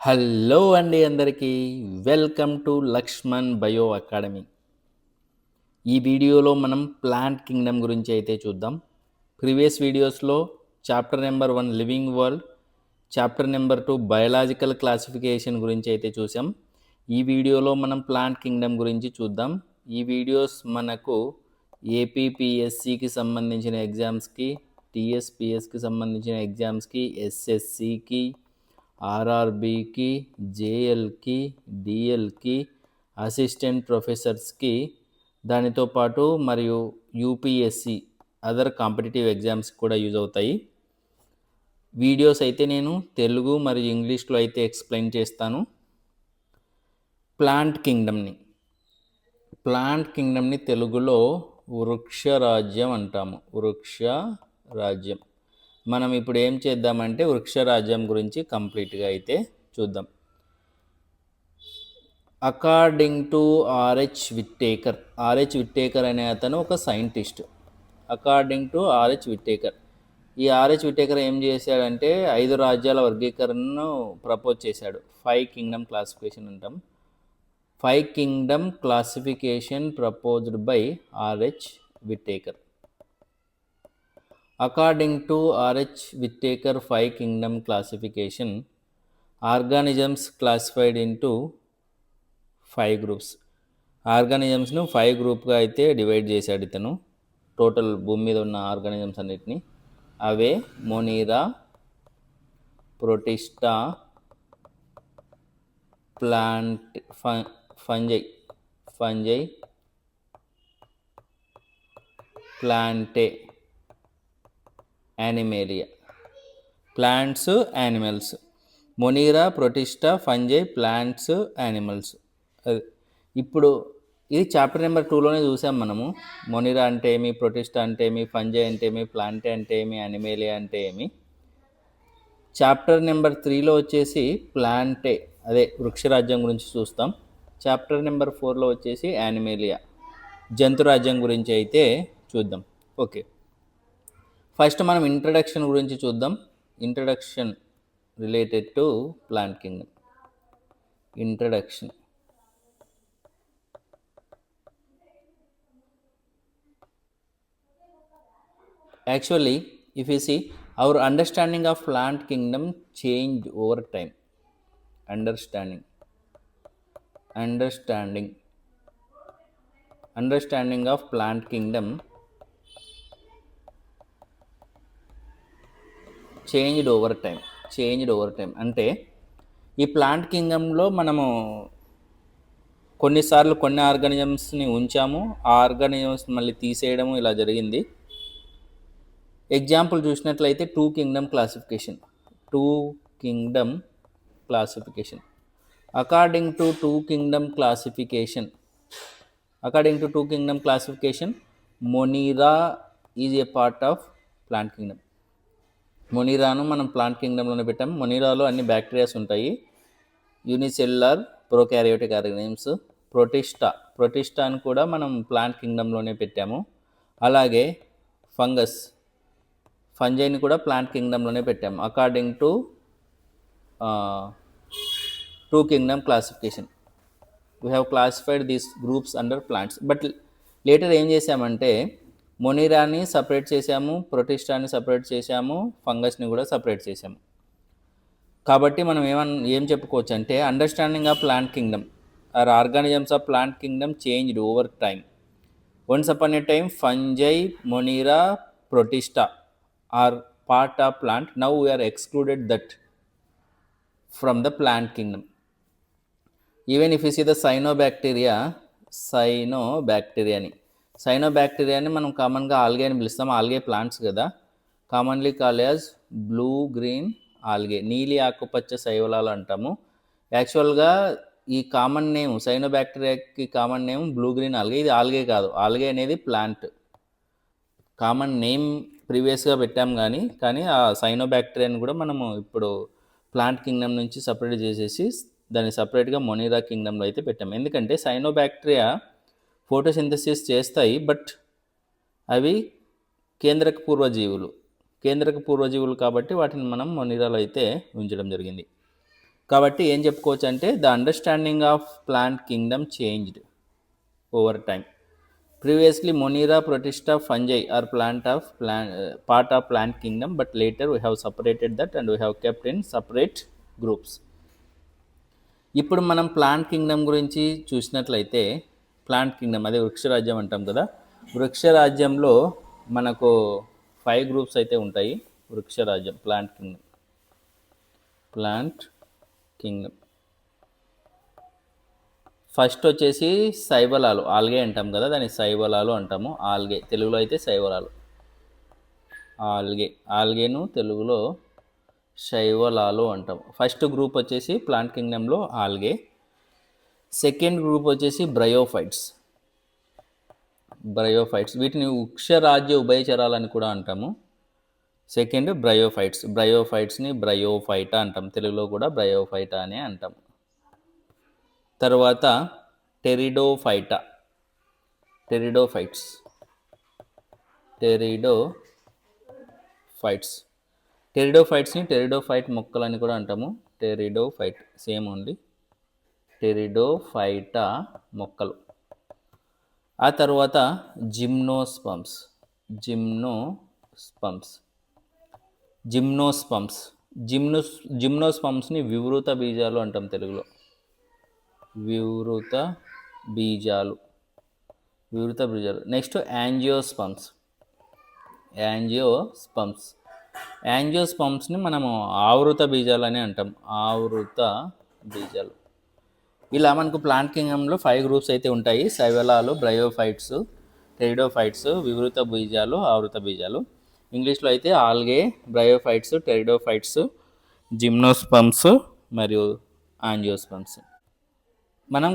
Hello అండి అందరికీ welcome to Lakshman bio academy. ఈ వీడియోలో మనం ప్లాంట్ కింగ్డమ్ గురించి అయితే చూద్దాం. ప్రీవియస్ వీడియోస్లో chapter number 1 living world, chapter number 2 biological classification గురించి అయితే చూసాం. ఈ వీడియోలో మనం ప్లాంట్ కింగ్డమ్ గురించి చూద్దాం. ఈ వీడియోస్ మనకు ఏపీపీఎస్సికి సంబంధించిన ఎగ్జామ్స్కి, టీఎస్పిఎస్కి సంబంధించిన ఎగ్జామ్స్కి, ఎస్ఎస్సికి, ఆర్ఆర్బికి, జేఎల్కి, డిఎల్కి, అసిస్టెంట్ ప్రొఫెసర్స్కి, దానితో పాటు మరియు యూపీఎస్సి అదర్ కాంపిటేటివ్ ఎగ్జామ్స్ కూడా యూజ్ అవుతాయి. వీడియోస్ అయితే నేను తెలుగు మరియు ఇంగ్లీష్లో అయితే ఎక్స్ప్లెయిన్ చేస్తాను. ప్లాంట్ కింగ్డమ్ని తెలుగులో వృక్షరాజ్యం అంటాము. వృక్షరాజ్యం. మనం ఇప్పుడు ఏం చేద్దామంటే వృక్షరాజ్యం గురించి కంప్లీట్గా అయితే చూద్దాం. అకార్డింగ్ టు ఆర్హెచ్ విట్టేకర్ అనే అతను ఒక scientist. According to RH Whittaker, ఈ ఆర్హెచ్ విట్టేకర్ ఏం చేశాడంటే 5 రాజ్యాల వర్గీకరణను ప్రపోజ్ చేశాడు. 5 కింగ్డమ్ క్లాసిఫికేషన్ అంటాం. 5 Kingdom classification proposed by RH Whittaker. According to R.H. Whittaker 5 kingdom classification, organisms classified into 5 groups. ఆర్గానిజమ్స్ను 5 గ్రూప్గా అయితే డివైడ్ చేశాడు ఇతను. టోటల్ భూమి మీద ఉన్న ఆర్గానిజమ్స్ అన్నిటినీ. అవే Monera, Protista, plant Fungi, Plantae, Animalia. Plants, animals. Monera, Protista, Fungi, plants, animals. ఇప్పుడు ఇది చాప్టర్ నెంబర్ 2లోనే చూసాం మనము. మొనీరా అంటే ఏమి, ప్రొటిస్టా అంటే ఏమి, ఫంజై అంటే ఏమి, ప్లాంటే అంటే ఏమి, యానిమేలియా అంటే ఏమి. చాప్టర్ నెంబర్ 3లో వచ్చేసి ప్లాంటే, అదే వృక్షరాజ్యం గురించి చూస్తాం. చాప్టర్ నెంబర్ 4లో వచ్చేసి యానిమేలియా, జంతురాజ్యం గురించి అయితే చూద్దాం. ఓకే, ఫస్ట్ మనం ఇంట్రడక్షన్ గురించి చూద్దాం. Introduction related to plant Kingdom. Introduction. Actually, if you see, our understanding of plant kingdom changed over time. Understanding of plant kingdom changed over time. అంటే ఈ plant కింగ్డమ్లో మనము కొన్నిసార్లు కొన్ని ఆర్గానిజమ్స్ని ఉంచాము, ఆ ఆర్గానిజమ్స్ మళ్ళీ తీసేయడము ఇలా జరిగింది. ఎగ్జాంపుల్ చూసినట్లయితే 2 kingdom classification. According to 2 kingdom classification, Monera is a part of plant kingdom. మొనీరాను మనం ప్లాంట్ కింగ్డమ్లోనే పెట్టాం. మొనీరాలో అన్ని బ్యాక్టీరియాస్ ఉంటాయి, యూనిసెల్యులర్ ప్రోకారియోటిక్ ఆర్గానిజమ్స్. ప్రొటిస్టాను కూడా మనం ప్లాంట్ కింగ్డమ్లోనే పెట్టాము. అలాగే ఫంజైని కూడా ప్లాంట్ కింగ్డమ్లోనే పెట్టాము. According to 2 kingdom classification, we have classified these groups under plants. But later ఏం చేసామంటే మొనీరాని సపరేట్ చేసాము, ప్రొటిస్టాని సపరేట్ చేసాము, ఫంగస్ని కూడా సపరేట్ చేసాము. కాబట్టి మనం ఏం చెప్పుకోవచ్చు అంటే understanding of plant kingdom or organisms of plant kingdom changed over time. Once upon a time, fungi, monera, protista are part of plant. Now we are excluded that from the plant kingdom. Even if you see the cyanobacteriaని మనం కామన్గా algae అని పిలుస్తాం. Algae plants కదా, commonly called as blue green algae, నీలి ఆకుపచ్చ శైవలాలు అంటాము. యాక్చువల్గా ఈ కామన్ నేమ్ సైనోబ్యాక్టీరియాకి common name blue green algae. ఇది ఆల్గే కాదు, ఆల్గే అనేది ప్లాంట్. కామన్ నేమ్ ప్రీవియస్గా పెట్టాం కానీ ఆ సైనోబ్యాక్టీరియాని కూడా మనము ఇప్పుడు ప్లాంట్ కింగ్డమ్ నుంచి సపరేట్ చేసేసి దాన్ని సపరేట్గా మొనీరా కింగ్డమ్లో అయితే పెట్టాము. ఎందుకంటే సైనోబ్యాక్టీరియా ఫోటోసింథసిస్ చేస్తాయి, బట్ అవి కేంద్రక పూర్వజీవులు కాబట్టి వాటిని మనం మొనీరాలో అయితే ఉంచడం జరిగింది. కాబట్టి ఏం చెప్పుకోవచ్చు అంటే the understanding of plant kingdom changed over time. Previously, Monera, Protista, fungi are part of plant kingdom, but later we have separated that and we have kept in separate groups. ఇప్పుడు మనం ప్లాంట్ కింగ్డమ్ గురించి చూసినట్లయితే plant Kingdom అదే వృక్షరాజ్యం అంటాం కదా. వృక్షరాజ్యంలో మనకు 5 groups అయితే ఉంటాయి. వృక్షరాజ్యం ప్లాంట్ కింగ్డమ్ ఫస్ట్ వచ్చేసి శైవలాలు, ఆల్గే అంటాం కదా, దాన్ని శైవలాలు అంటాము. ఆల్గే తెలుగులో అయితే శైవలాలు. ఆల్గేను తెలుగులో శైవలాలు అంటాం. ఫస్ట్ గ్రూప్ వచ్చేసి ప్లాంట్ కింగ్డమ్లో ఆల్గే. సెకండ్ గ్రూప్ వచ్చేసి బ్రయోఫైట్స్. వీటిని వృక్షరాజ్య ఉభయచరాలని కూడా అంటాము. సెకండ్ బ్రయోఫైట్స్ని బ్రయోఫైటా అంటాం. తెలుగులో కూడా బ్రయోఫైటా అనే అంటాం. తర్వాత టెరిడోఫైట్స్ని టెరిడోఫైట్ మొక్కలని కూడా అంటాము. టెరిడోఫైట్ సేమ్ ఓన్లీ టెరిడోఫైటా మొక్కలు. ఆ తర్వాత జిమ్నోస్పమ్స్ని వివృత బీజాలు అంటాం తెలుగులో. వివృత బీజాలు. నెక్స్ట్ యాంజియోస్పమ్స్ని మనము ఆవృత బీజాలు అని అంటాం. ఇలా మనకు ప్లాంట్ కింగ్డమ్లో 5 గ్రూప్స్ అయితే ఉంటాయి. శైవలాలు, బ్రయోఫైట్స్, టెరిడోఫైట్స్, వివృత బీజాలు, ఆవృత బీజాలు. ఇంగ్లీష్లో అయితే ఆల్గే, బ్రయోఫైట్స్, టెరిడోఫైట్స్, జిమ్నోస్పమ్స్ మరియు యాంజియోస్పమ్స్. మనం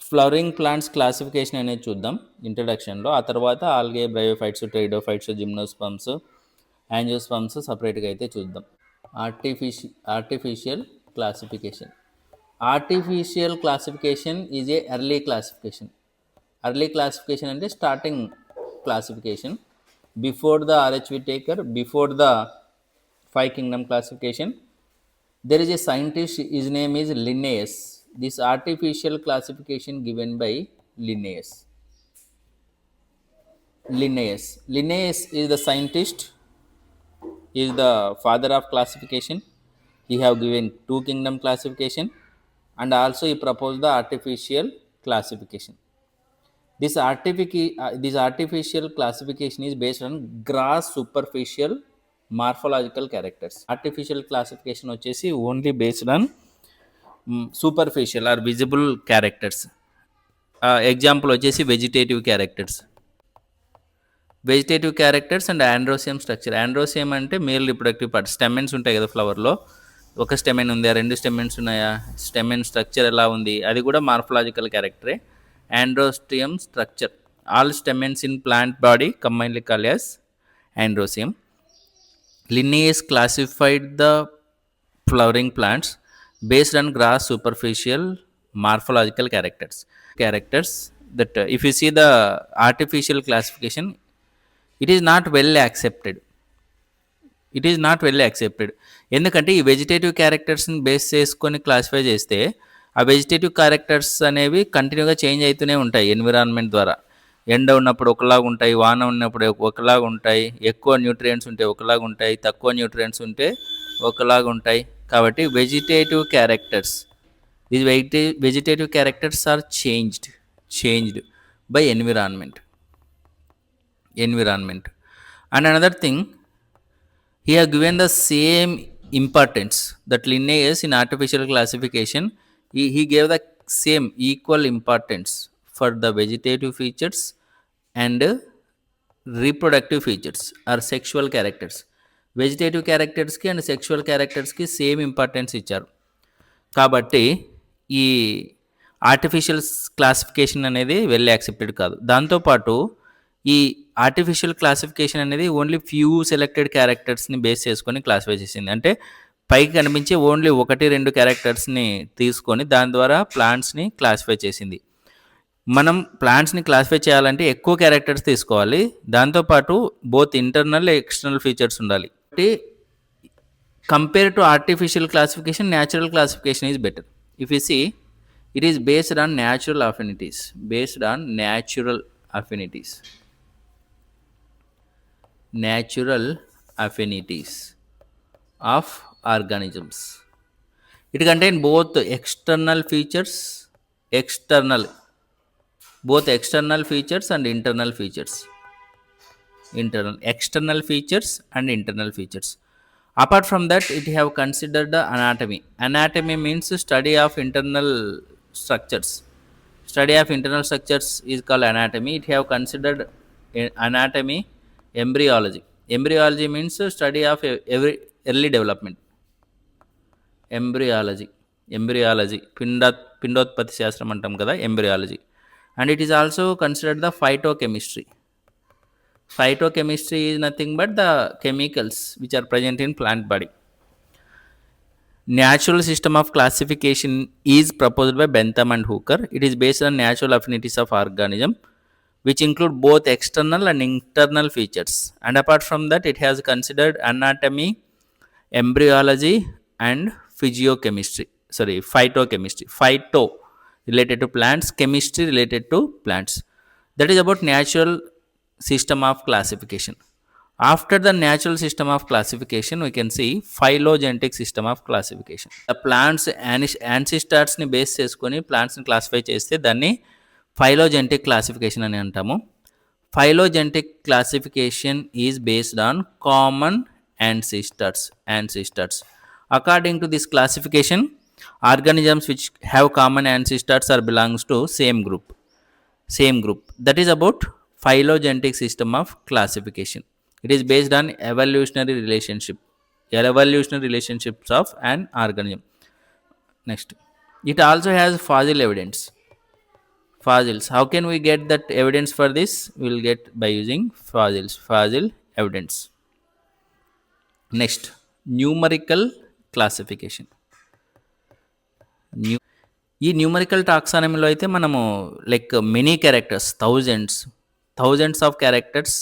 ఫ్లవరింగ్ ప్లాంట్స్ క్లాసిఫికేషన్ అనేది చూద్దాం ఇంట్రడక్షన్లో. ఆ తర్వాత algae, bryophytes, pteridophytes, gymnosperms, angiosperms సపరేట్గా అయితే చూద్దాం. Artificial classification is a early classification. అంటే starting classification before the RH Whittaker, before the 5 kingdom classification. There is a scientist, his name is Linnaeus. This artificial classification given by Linnaeus is the scientist, is the father of classification. He have given 2 kingdom classification and also he proposed the artificial classification. This artificial classification is based on gross superficial morphological characters. Artificial classification వచ్చేసి only based on superficial or visible characters. Example వచ్చేసి vegetative characters and androecium structure. Androecium అంటే male reproductive part. Stamens ఉంటాయి కదా ఫ్లవర్లో, ఒక stamen ఉందా, 2 stamens ఉన్నాయా, stamen structure ఎలా ఉంది, అది కూడా మార్ఫలాజికల్ క్యారెక్టరే. Androecium structure. All stamens in plant body combinely called as androecium. Linnaeus classified the flowering plants based on gross superficial morphological characters. That if you see the artificial classification, it is not well accepted. ఎందుకంటే ఈ vegetative క్యారెక్టర్స్ని base చేసుకొని classify చేస్తే ఆ vegetative characters అనేవి కంటిన్యూగా change అవుతూనే ఉంటాయి environment ద్వారా. ఎండ ఉన్నప్పుడు ఒకలాగా ఉంటాయి, వాన ఉన్నప్పుడు ఒకలాగా ఉంటాయి, ఎక్కువ న్యూట్రియంట్స్ ఉంటే ఒకలాగా ఉంటాయి, తక్కువ న్యూట్రియంట్స్ ఉంటే ఒకలాగా ఉంటాయి. కాబట్టి vegetative characters are changed by environment. And another thing, he have given the same importance that Linnaeus in artificial classification, he gave the same equal importance for the vegetative features and reproductive features or sexual characters. Vegetative క్యారెక్టర్స్కి and sexual క్యారెక్టర్స్కి same importance ఇచ్చారు. కాబట్టి ఈ artificial classification అనేది well accepted కాదు. దాంతోపాటు ఈ artificial classification అనేది ఓన్లీ ఫ్యూ సెలెక్టెడ్ క్యారెక్టర్స్ని బేస్ చేసుకొని క్లాసిఫై చేసింది. అంటే పైకి కనిపించే ఓన్లీ 1-2 క్యారెక్టర్స్ని తీసుకొని దాని ద్వారా ప్లాంట్స్ని క్లాసిఫై చేసింది. మనం ప్లాంట్స్ని క్లాసిఫై చేయాలంటే ఎక్కువ క్యారెక్టర్స్ తీసుకోవాలి, దాంతోపాటు బోత్ ఇంటర్నల్ ఎక్స్టర్నల్ ఫీచర్స్ ఉండాలి. Compared to artificial classification, natural classification is better. If you see, it is based on natural affinities, natural affinities of organisms. It contains both external external features and internal features. External features and internal features. Apart from that, it have considered the anatomy means study of internal structures. Study of internal structures is called anatomy. It have considered anatomy. Embryology means study of every early development. Embryology పిండోత్పత్తి శాస్త్రం అంటాం కదా, embryology. And it is also considered the phytochemistry. Phytochemistry is nothing but the chemicals which are present in plant body. Natural system of classification is proposed by Bentham and Hooker. It is based on natural affinities of organism, which include both external and internal features. And apart from that, it has considered anatomy, embryology, and phytochemistry. Phyto related to plants, chemistry related to plants. That is about natural system of classification. After the natural system of classification, we can see phylogenetic system of classification. The plants ancestors ని base చేసుకొని ప్లాంట్స్ని classify చేస్తే దాన్ని phylogenetic classification అని అంటాము. Phylogenetic classification is based on common ancestors. According to this classification, organisms which have common ancestors are belongs to same group. That is about phylogenetic system of classification. It is based on evolutionary relationships of an organism. Next, it also has fossil evidence. Fossils. How can we get that evidence for this? We will get by using fossil evidence. Next, numerical classification. ఈ numerical టాక్సానమీలో అయితే మనము like many characters, thousands of characters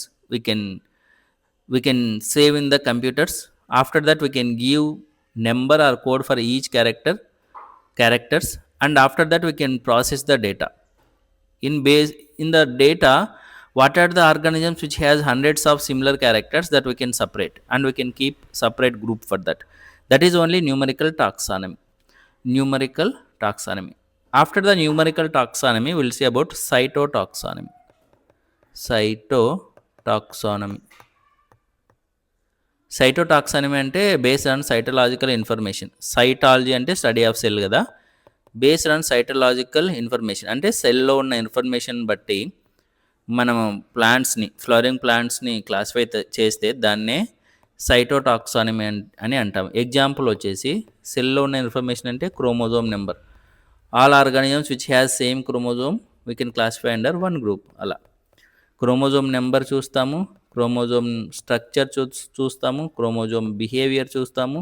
we can save in the computers. After that, we can give number or code for each characters, and after that we can process the data. In the data, what are the organisms which has hundreds of similar characters that we can separate, and we can keep separate group for that. That is only numerical taxonomy. After the numerical taxonomy, we will see about cytotaxonomy. Cytotaxonomy అంటే based on సైటలాజికల్ information. Cytology అంటే study of cell కదా. Based on సైటలాజికల్ information అంటే సెల్లో ఉన్న information బట్టి మనం flowering ప్లాంట్స్ని classify చేస్తే దాన్నే సైటోటాక్సానమీ అని అంటాం. ఎగ్జాంపుల్ వచ్చేసి సెల్లో ఉన్న ఇన్ఫర్మేషన్ అంటే chromosome number. All organisms which has same chromosome we can classify under one group. అలా క్రోమోజోమ్ నెంబర్ చూస్తాము, క్రోమోజోమ్ స్ట్రక్చర్ చూస్తాము, క్రోమోజోమ్ బిహేవియర్ చూస్తాము.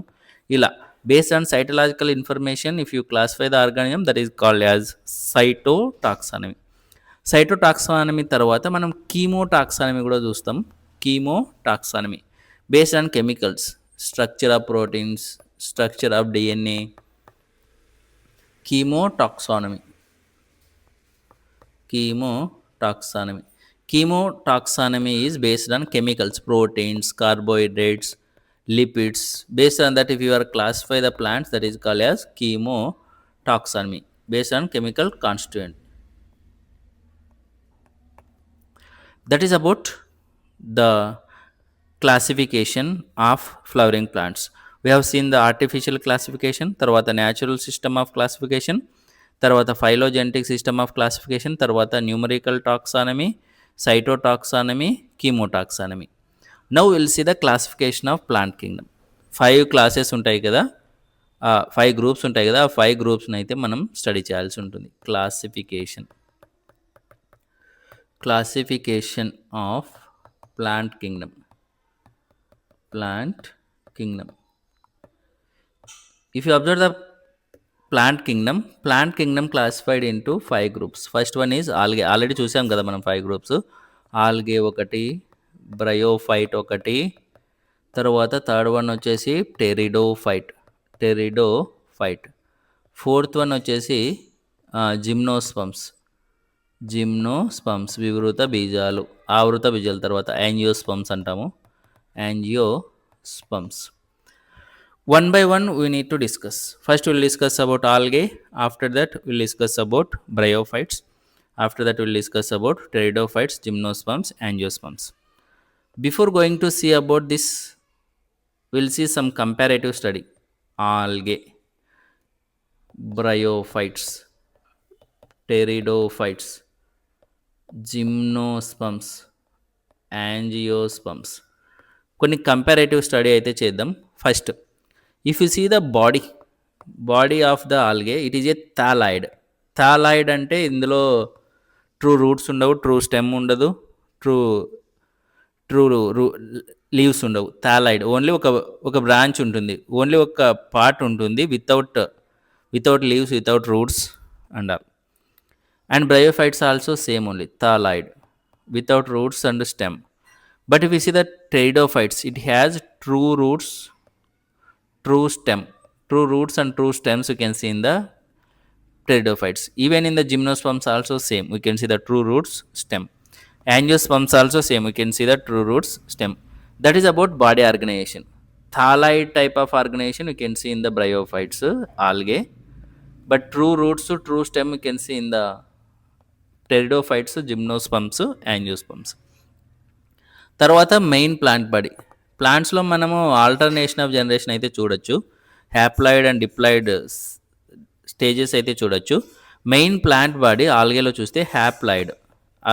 ఇలా based on cytological information, if you classify the organism, that is called as cytotaxonomy. Cytotaxonomy తర్వాత మనం కీమోటాక్సానమీ కూడా చూస్తాం. కీమోటాక్సానమీ based on chemicals, structure of proteins, structure of DNA. Chemotaxonomy is based on chemicals, proteins, carbohydrates, lipids. Based on that, if you are classify the plants, that is called as chemotaxonomy based on chemical constituent. That is about the classification of flowering plants. We have seen the artificial classification, tarvata natural system of classification, tarvata phylogenetic system of classification, tarvata numerical taxonomy, cytotaxonomy, chemotaxonomy. Now we will see the classification of plant kingdom. 5 classes ఉంటాయి కదా, 5 groups ఉంటాయి కదా, ఆ 5 గ్రూప్స్ని అయితే మనం study చేయాల్సి ఉంటుంది. Classification of plant Kingdom. If you observe the plant kingdom classified into 5 groups. First one is algae. Already చూసాం కదా మనం 5 గ్రూప్స్. ఆల్గే ఒకటి, బ్రయోఫైట్ ఒకటి, తర్వాత థర్డ్ వన్ వచ్చేసి టెరిడోఫైట్. ఫోర్త్ వన్ వచ్చేసి జిమ్నోస్పమ్స్. ఆవృత బీజాలు తర్వాత యాంజియోస్పమ్స్ అంటాము. Angiosperms. One by one we need to discuss. First we'll discuss about algae. After that we'll discuss about bryophytes. After that we'll discuss about pteridophytes, gymnosperms, angiosperms. Before going to see about this, we'll see some comparative study. Algae, bryophytes, pteridophytes, gymnosperms, angiosperms. కొన్ని comparative study అయితే చేద్దాం. First, if you see the body of the algae, it is a thalloid అంటే ఇందులో true roots ఉండవు, true stem ఉండదు, true leaves ఉండవు. Thalloid only ఒక branch ఉంటుంది, ఓన్లీ ఒక పార్ట్ ఉంటుంది without leaves, without roots and all. And bryophytes also same only thalloid without roots and stem. But if you see the pteridophytes, it has true roots, true roots and true stems you can see in the pteridophytes. Even in the gymnosperms also same, we can see the true roots, stem. Angiosperms also same, we can see the true roots, stem. That is about body organization. Thalloid type of organization we can see in the bryophytes, algae. But true roots, true stem we can see in the pteridophytes, gymnosperms, angiosperms. తర్వాత main plant body. ప్లాంట్స్లో మనము alternation of generation అయితే చూడొచ్చు, haploid and diploid stages అయితే చూడొచ్చు. Main plant body ఆల్గేలో చూస్తే haploid. ఆ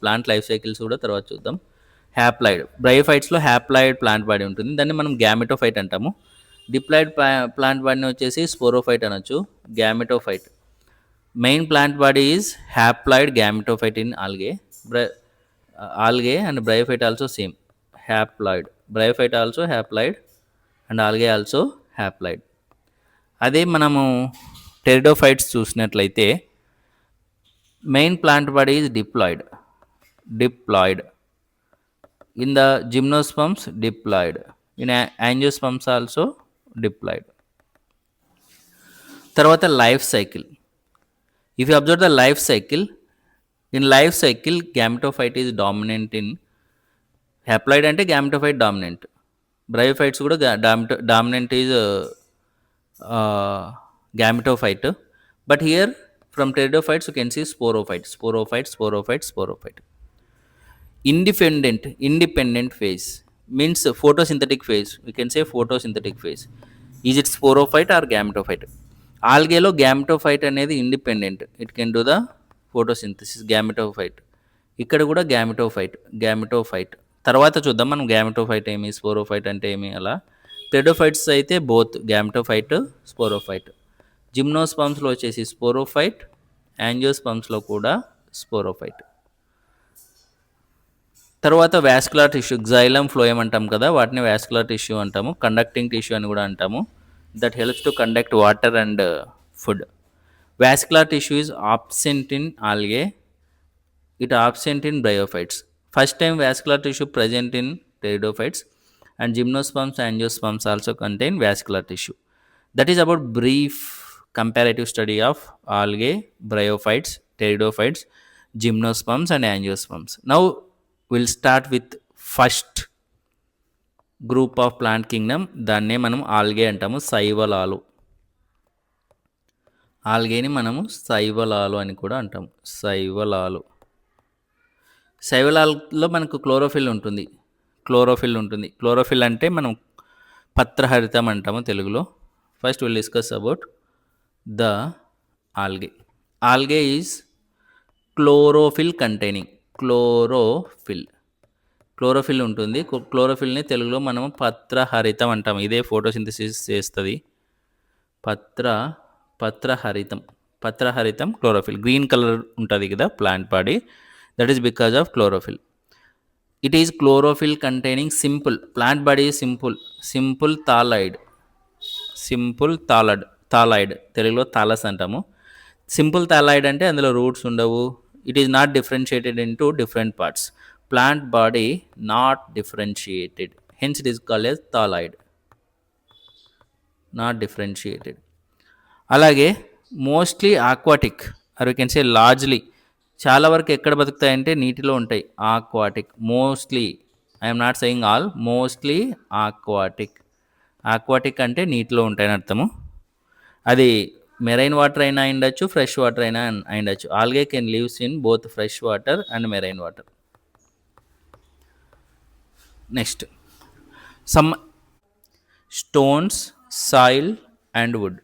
plant life cycles కూడా తర్వాత చూద్దాం. హ్యాప్లాయిడ్. బ్రయోఫైట్స్లో హ్యాప్లాయిడ్ ప్లాంట్ బాడీ ఉంటుంది, దాన్ని మనం గ్యామెటోఫైట్ అంటాము. డిప్లాయిడ్ ప్లాంట్ బాడీని వచ్చేసి స్పోరోఫైట్ అనొచ్చు, gametophyte. Main plant body is haploid gametophyte in algae. Algae and bryophyte also same, haploid. Bryophyte also haploid and algae also haploid. అదే మనము టెరిడోఫైట్స్ చూసినట్లయితే main plant body is diploid. In the gymnosperms diploid, in angiosperms also diploid. తర్వాత life cycle. If you observe the life cycle, in life cycle gametophyte is dominant in haploid అంటే gametophyte dominant. Bryophytes కూడా dominant is gametophyte. But here from pteridophytes you can see sporophyte. Independent phase means photosynthetic phase. We can say photosynthetic phase. Is it sporophyte or gametophyte? Algae gametophyte అనేది independent, it can do the photosynthesis, gametophyte. ఇక్కడ కూడా gametophyte. తర్వాత చూద్దాం మనం gametophyte ఏమి, sporophyte అంటే ఏమి అలా. టెరిడోఫైట్స్ అయితే బోత్ గ్యామెటోఫైట్, స్పోరోఫైట్. జిమ్నోస్పమ్స్లో వచ్చేసి స్పోరోఫైట్, యాంజియోస్పమ్స్లో కూడా స్పోరోఫైట్. తర్వాత వాస్కులర్ టిష్యూ, జైలం, ఫ్లోయం అంటాం కదా, వాటిని వాస్కులర్ టిష్యూ అంటాము. కండక్టింగ్ టిష్యూ అని కూడా అంటాము. That helps to conduct water and food. Vascular tissue is absent in algae, it absent in bryophytes. First time vascular tissue present in pteridophytes, and gymnosperms, angiosperms also contain vascular tissue. That is about brief comparative study of algae, bryophytes, pteridophytes, gymnosperms and angiosperms. Now we'll start with first group of plant kingdom, దాన్నే మనం algae అంటాము, శైవలాలు. ఆల్గేని మనము శైవలాలు అని కూడా అంటాము. శైవలాల్లో మనకు chlorophyll ఉంటుంది. Chlorophyll అంటే మనం పత్రహరితం అంటాము తెలుగులో. First will discuss about the algae. Algae is chlorophyll containing. Chlorophyll ఉంటుంది. క్లోరోఫిల్ని తెలుగులో మనము పత్రహరితం అంటాము. ఇదే ఫోటోసింథసిస్ చేస్తుంది. పత్రహరితం క్లోరోఫిల్. గ్రీన్ కలర్ ఉంటుంది కదా plant body, that is because of chlorophyll. It is chlorophyll containing simple. Plant body simple thalloid, తెలుగులో thallus అంటాము. సింపుల్ థాలాయిడ్ అంటే అందులో రూట్స్ ఉండవు. It is not differentiated into different parts. Plant body not differentiated hence it is called as thalloid, not differentiated. అలాగే mostly aquatic or you can say largely, చాలా వరకు ఎక్కడ బతుకుతాయంటే నీటిలో ఉంటాయి. Aquatic mostly, I'm not saying all, mostly aquatic. Aquatic అంటే నీటిలో ఉంటాయని అర్థము. అది మెరైన్ వాటర్ అయినా అయిండొచ్చు, ఫ్రెష్ వాటర్ అయినా అయిండొచ్చు. Algae can lives in both fresh water and marine water. Next some stones, soil and wood.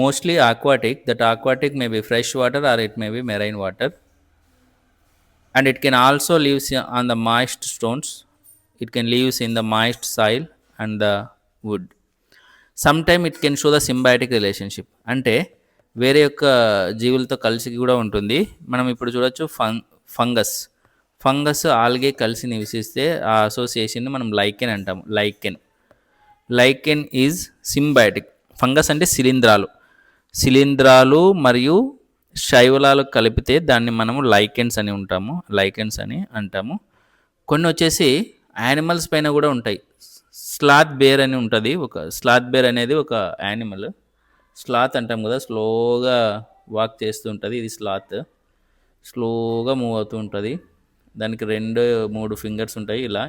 Mostly aquatic. That aquatic may be fresh water or it may be marine water, and it can also live on the moist stones. It can live in the moist soil and the wood. Sometime it can show the symbiotic relationship, అంటే వేరే యొక్క జీవులతో కలిసి కూడా ఉంటుంది. మనం ఇప్పుడు చూడొచ్చు fungus algae కలిసి నివసిస్తే ఆ అసోసియేషన్ని మనం లైకెన్ అంటాము. Lichen is symbiotic. ఫంగస్ అంటే శిలీంధ్రాలు మరియు శైవలాలు కలిపితే దాన్ని మనము లైకెన్స్ అని అంటాము. కొన్ని వచ్చేసి యానిమల్స్ పైన కూడా ఉంటాయి. స్లాత్ బేర్ అని ఉంటుంది. స్లాత్ బేర్ అనేది ఒక యానిమల్. స్లాత్ అంటాం కదా, స్లోగా వాక్ చేస్తూ ఉంటుంది. ఇది స్లాత్ స్లోగా మూవ్ అవుతూ ఉంటుంది. దానికి 2-3 ఫింగర్స్ ఉంటాయి. ఇలా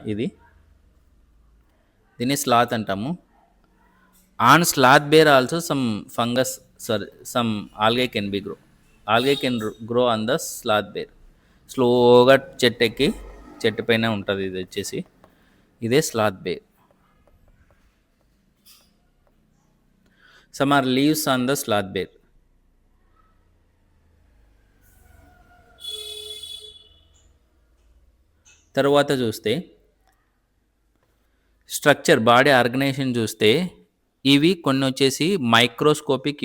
దీన్ని స్లాత్ అంటాము. On sloth bear also some algae can be grow. Algae can grow on the sloth bear. స్లోగా చెట్టు పైన ఉంటుంది. ఇది వచ్చేసి ఇదే sloth bear. some are leaves on the sloth bear. తర్వాత చూస్తే స్ట్రక్చర్, బాడీ ఆర్గనైజేషన్ చూస్తే ఇవి కొన్ని వచ్చేసి మైక్రోస్కోపిక్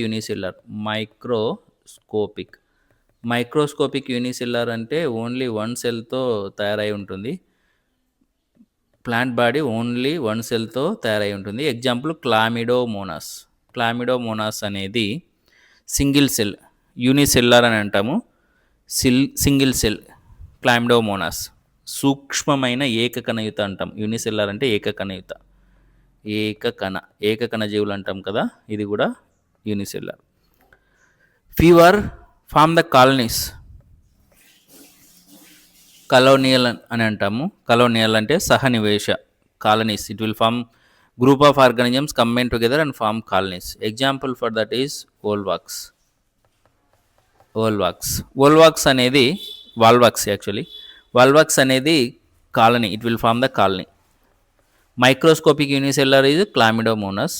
యూనిసెల్యులర్ అంటే ఓన్లీ 1 సెల్తో తయారై ఉంటుంది. ప్లాంట్ బాడీ ఓన్లీ 1 సెల్తో తయారై ఉంటుంది. ఎగ్జాంపుల్ క్లామిడోమోనాస్ అనేది సింగిల్ సెల్, యూనిసెల్యులర్ అని అంటాము. సింగిల్ సెల్ క్లామిడోమోనాస్ సూక్ష్మమైన ఏకకణయుత అంటాం. యూనిసెల్యులర్ అంటే ఏకకణ జీవులు అంటాం కదా, ఇది కూడా unicellular. Fever form the colonial అని అంటాము. కలోనియల్ అంటే సహనివేశ. Colonies, it will form group of organisms combine together and form colonies. Example for that is Volvox అనేది వాల్వాక్స్ అనేది colony. It will form the colony. Microscopic unicellular is Chlamydomonas.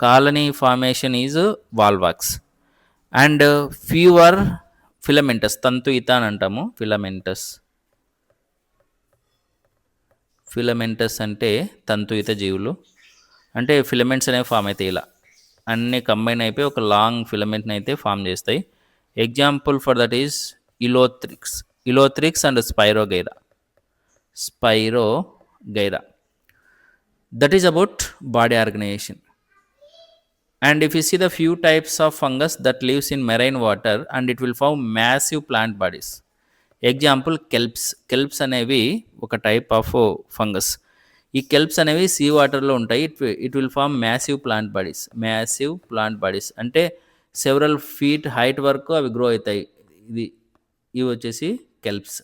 Colony formation is Volvox. And fewer filamentous, tantuita అని అంటాము. Filamentous అంటే తంతుయిత జీవులు. అంటే filaments అనేవి form అవుతాయి. ఇలా అన్నీ కంబైన్ అయిపోయి ఒక లాంగ్ ఫిలమెంట్ని అయితే ఫామ్ చేస్తాయి. Example for that is Ulothrix and Spirogyra. That is about body organization. And if you see the few types of fungus that lives in marine water and it will form massive plant bodies. Example kelps అనేవి ఒక type of fungus. ఈ కెల్ప్స్ అనేవి sea వాటర్లో ఉంటాయి. It will form massive plant bodies అంటే several feet height వరకు అవి grow అవుతాయి. ఇవి వచ్చేసి కెల్ప్స్.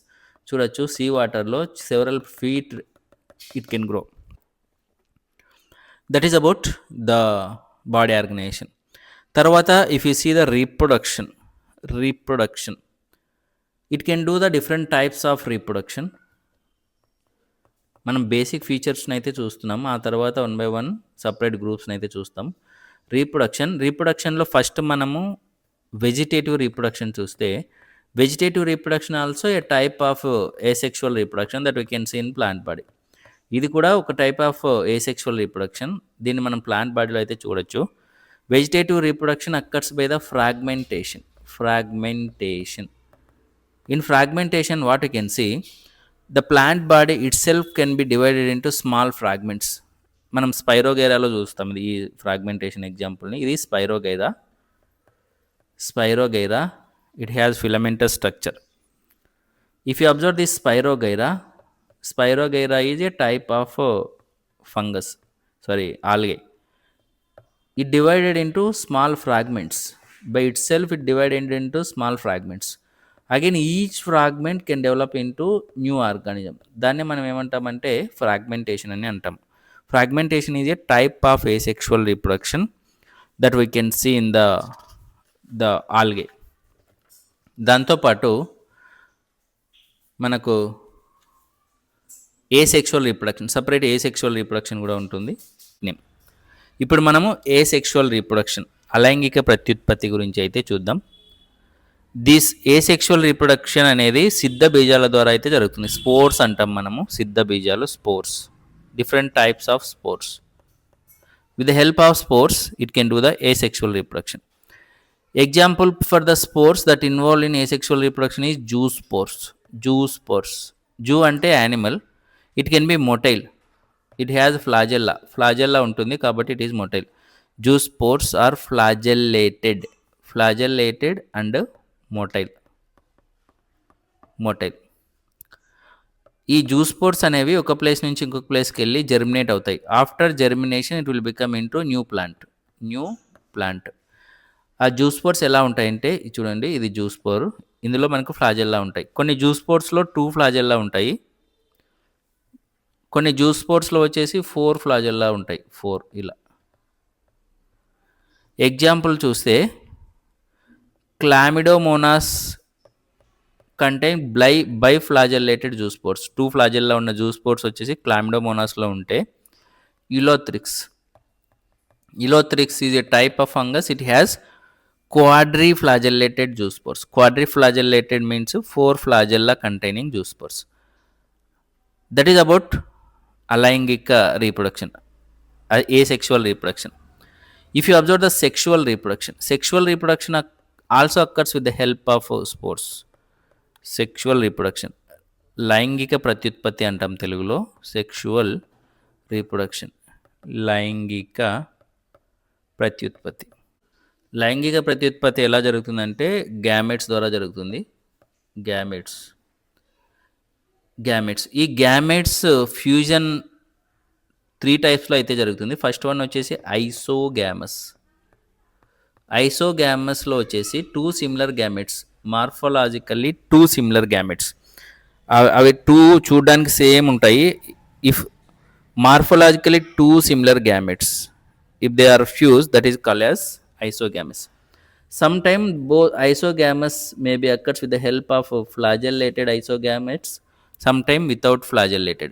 చూడొచ్చు, సీ వాటర్లో several feet it can grow. That is about the body organization. Tarvata, if you see the reproduction, it can do the different types of reproduction. మనం basic ఫీచర్స్ని అయితే చూస్తున్నాం. ఆ తర్వాత 1 by 1 సపరేట్ గ్రూప్స్ని అయితే చూస్తాం. రీప్రొడక్షన్లో ఫస్ట్ మనము వెజిటేటివ్ రీప్రొడక్షన్ చూస్తే, vegetative reproduction also a type of asexual reproduction that we can see in plant body. ఇది కూడా ఒక టైప్ ఆఫ్ ఏసెక్షువల్ రీప్రొడక్షన్. దీన్ని మనం ప్లాంట్ బాడీలో అయితే చూడొచ్చు. Vegetative reproduction occurs by the fragmentation. In fragmentation what you can see, the plant body itself can be divided into small fragments. మనం స్పైరోగైరాలో చూస్తాం ఈ ఫ్రాగ్మెంటేషన్ ఎగ్జాంపుల్ని. ఇది spirogyra. It has filamentous structure. If you observe this Spirogyra is a type of fungus, algae. It divided into small fragments. By itself, it divided into small fragments. Again, each fragment can develop into new organism. దాన్ని మనం ఏమంటామంటే fragmentation అని అంటాం. Fragmentation is a type of asexual reproduction that we can see in the algae. దాంతోపాటు మనకు asexual reproduction, separate asexual reproduction కూడా ఉంటుంది. ఇప్పుడు మనము asexual reproduction, అలైంగిక ప్రత్యుత్పత్తి గురించి అయితే చూద్దాం. దిస్ asexual reproduction అనేది సిద్ధ బీజాల ద్వారా అయితే జరుగుతుంది. స్పోర్స్ అంటాం మనము, సిద్ధ బీజాలు, spores, different types of spores. With the help of spores, it can do the asexual reproduction. Example for the spores that involved in asexual reproduction is zoospores. Zoospores. Zoo ante animal. It can be motile. It has flagella. Flagella ఉంటుంది కాబట్టి it is motile. Zoospores are flagellated. Flagellated and motile. Motile. ఈ జూస్పోర్స్ అనేవి ఒక place నుంచి ఇంకొక ప్లేస్కి వెళ్ళి germinate అవుతాయి. After germination it will become into new plant. ఆ జూస్పోర్స్ ఎలా ఉంటాయంటే చూడండి, ఇది జూస్పోర్, ఇందులో మనకు ఫ్లాజెల్లా ఉంటాయి. కొన్ని జూస్పోర్స్లో 2 ఫ్లాజెల్లా ఉంటాయి, కొన్ని జూస్పోర్స్లో వచ్చేసి 4 ఫ్లాజెల్లా ఉంటాయి, 4 ఇలా. ఎగ్జాంపుల్ చూస్తే Chlamydomonas contain biflagellated zoospores. 2 flagella ఉన్న జూస్పోర్స్ వచ్చేసి క్లామిడోమోనాస్లో ఉంటే Ulothrix is a type of fungus. It has quadriflagellated zoospores. Quadriflagellated means 4 flagella containing zoospores. That is about alaingika reproduction, asexual reproduction. If you observe the sexual reproduction also occurs with the help of spores. Sexual reproduction, లైంగిక ప్రత్యుత్పత్తి అంటాం తెలుగులో. Sexual reproduction, లైంగిక ప్రత్యుత్పత్తి. లైంగిక ప్రత్యుత్పత్తి ఎలా జరుగుతుందంటే గ్యామెట్స్ ద్వారా జరుగుతుంది. గ్యామెట్స్. ఈ గ్యామెట్స్ ఫ్యూజన్ 3 టైప్స్లో అయితే జరుగుతుంది. ఫస్ట్ వన్ వచ్చేసి ఐసోగ్యామస్లో వచ్చేసి 2 similar gametes, morphologically 2 similar gametes. అవి 2 చూడడానికి సేమ్ ఉంటాయి. If morphologically 2 similar gametes, if they are fused, that is called as isogamous. Sometimes both isogamous may be occurs with the help of flagellated isogametes, sometimes without flagellated.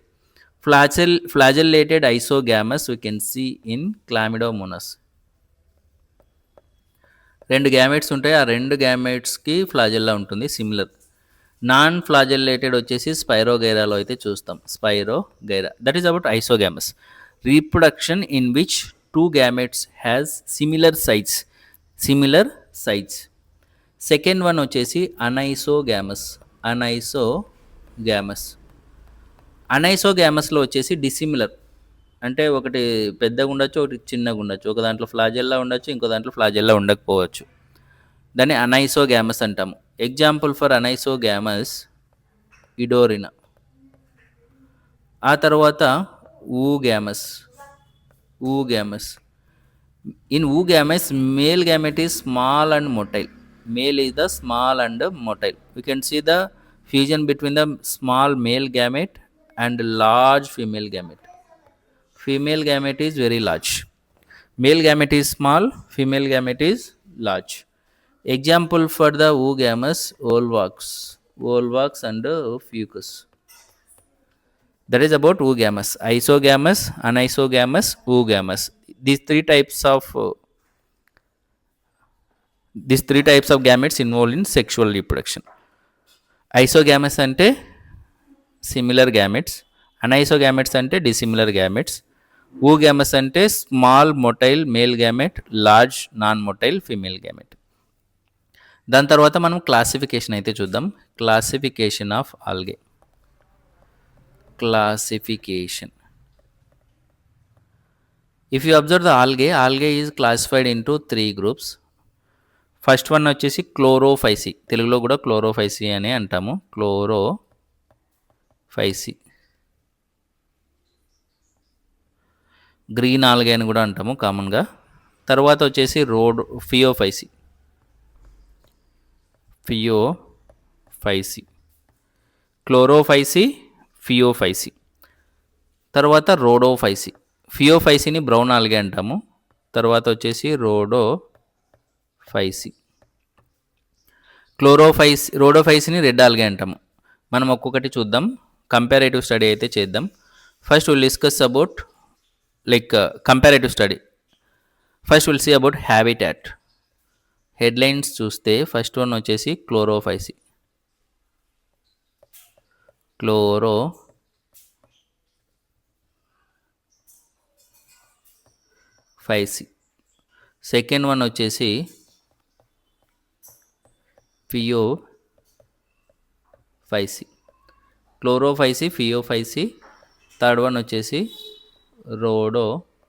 Flagellated isogamous we can see in Chlamydomonas. 2 gametes ఉంటాయి, ఆ 2 గ్యామెట్స్కి flagella ఉంటుంది similar. Non flagellated వచ్చేసి స్పైరోగైరాలో అయితే చూస్తాం. Spirogyra, that is about isogamous. Reproduction in which 2 gametes has similar size. Second one వచ్చేసి అనైసోగామస్లో వచ్చేసి డిసిమిలర్, అంటే ఒకటి పెద్దగా ఉండొచ్చు, ఒకటి చిన్నగా ఉండొచ్చు, ఒక దాంట్లో ఫ్లాజెల్లా ఉండొచ్చు, ఇంకో దాంట్లో ఫ్లాజెల్లా ఉండకపోవచ్చు. దాన్ని అనైసోగామస్ అంటాము. Example for anisogamous Eudorina. ఆ తర్వాత ఊగామస్. In oogamous, male gamete is small and motile. Male is the small and motile. We can see the fusion between the small male gamete and large female gamete. Female gamete is very large. Male gamete is small, female gamete is large. Example for the oogamous, volvox and fucus. That is about oogamous. Isogamous, anisogamous, oogamous. These three types of gametes involved in sexual reproduction. Isogamous ante similar gametes, anisogametes ante dissimilar gametes, oogamous ante small motile male gamete, large non-motile female gamete. దాని తర్వాత మనం classification అయితే చూద్దాం. Classification of algae. Classification. If you observe the algae is classified into 3 groups. First one వచ్చేసి Chlorophyceae, తెలుగులో కూడా Chlorophyceae అని అంటాము. క్లోరోఫైసి. గ్రీన్ ఆల్గే అని కూడా అంటాము కామన్గా. తర్వాత వచ్చేసి ఫియోఫైసి, ఫియోఫైసి, క్లోరోఫైసి, ఫియోఫైసి. తర్వాత రోడోఫైసి. ఫియోఫైసిని బ్రౌన్ ఆల్గే అంటాము. తర్వాత వచ్చేసి రోడోఫైసి. రోడోఫైసిని రెడ్ ఆల్గే అంటాము. మనం ఒక్కొక్కటి చూద్దాం, కంపారేటివ్ స్టడీ అయితే చేద్దాం. First will discuss about comparative study. First will see about habitat. Headlines చూస్తే ఫస్ట్ వన్ వచ్చేసి క్లోరోఫైసి. సెకండ్ వన్ వచ్చేసి క్లోరోఫైసి, ఫియోఫైసి. థర్డ్ వన్ వచ్చేసి రోడోఫైసి.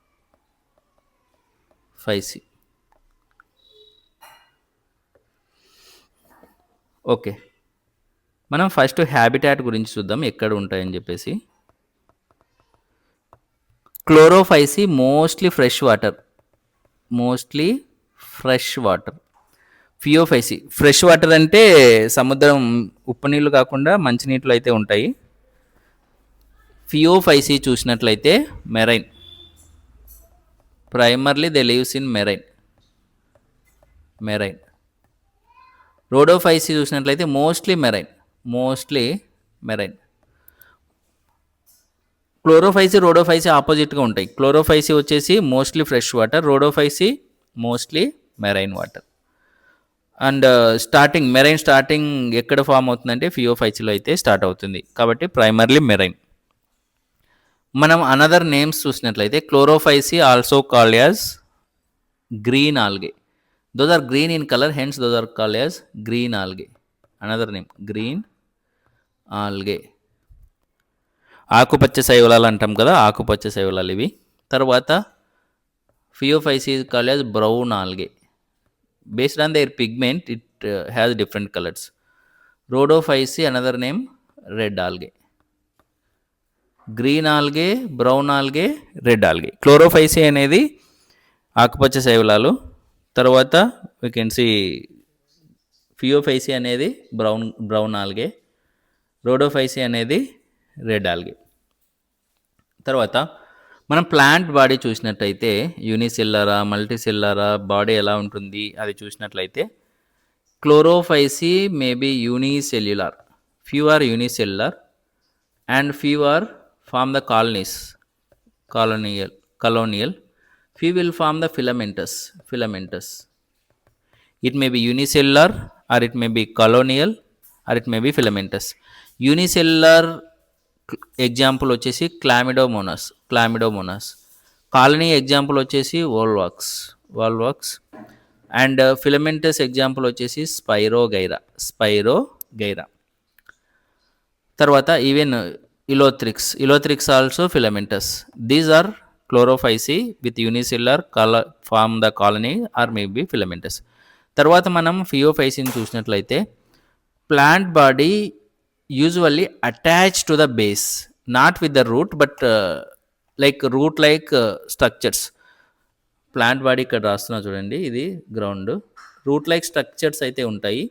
ఓకే, మనం ఫస్ట్ హ్యాబిటాట్ గురించి చూద్దాం, ఎక్కడ ఉంటాయని చెప్పేసి. Chlorophyceae mostly fresh water. Phaeophyceae fresh water అంటే సముద్రం ఉప్పు నీళ్ళు కాకుండా మంచినీళ్ళు అయితే ఉంటాయి. ఫియోఫైసి చూసినట్లయితే marine. Primarily they lives in marine. Rhodophyceae చూసినట్లయితే మోస్ట్లీ మెరైన్. క్లోరోఫైసి, రోడోఫైసి ఆపోజిట్గా ఉంటాయి. క్లోరోఫైసి వచ్చేసి mostly fresh water, Rhodophyceae mostly marine water. And marine starting ఎక్కడ ఫామ్ అవుతుందంటే ఫియోఫైసిలో అయితే స్టార్ట్ అవుతుంది, కాబట్టి ప్రైమర్లీ మెరైన్. మనం అనదర్ నేమ్స్ చూసినట్లయితే Chlorophyceae also called as green algae. Those are green in colour, hence those are called as green algae. Another name green algae. ఆకుపచ్చ శైవలాలు అంటాం కదా, ఆకుపచ్చ శైవలాలు ఇవి. తర్వాత Phaeophyceae is called as brown algae. Based on their pigment, it has different colors. Rhodophysi, another name, red algae. Green algae, brown algae, red algae. Chlorophyceae అనేది ఆకుపచ్చ శైవలాలు. తర్వాత వీ కెన్ సి ఫియోఫైసి అనేది బ్రౌన్ ఆల్గే, రోడోఫైసి అనేది red algae. తర్వాత మనం plant body చూసినట్టయితే యూనిసెల్లారా, మల్టీసెల్లారా body ఎలా ఉంటుంది అది చూసినట్లయితే chlorophyceae may be unicellular, few are unicellular and few are form the colonial. Few will form the filamentous. It may be unicellular or it may be colonial or it may be filamentous. Unicellular example వచ్చేసి Chlamydomonas. Colony example వచ్చేసి Volvox. And filamentous example వచ్చేసి Spirogyra. తర్వాత even Ulothrix also filamentous. These are Chlorophyceae with unicellular form the colony or may be filamentous. తర్వాత మనం ఫియోఫైసిని చూసినట్లయితే plant body usually attach to the base, not with the root but root like structures. Plant body ఇక్కడ రాస్తున్నా చూడండి, ఇది ground. Route like structures అయితే ఉంటాయి.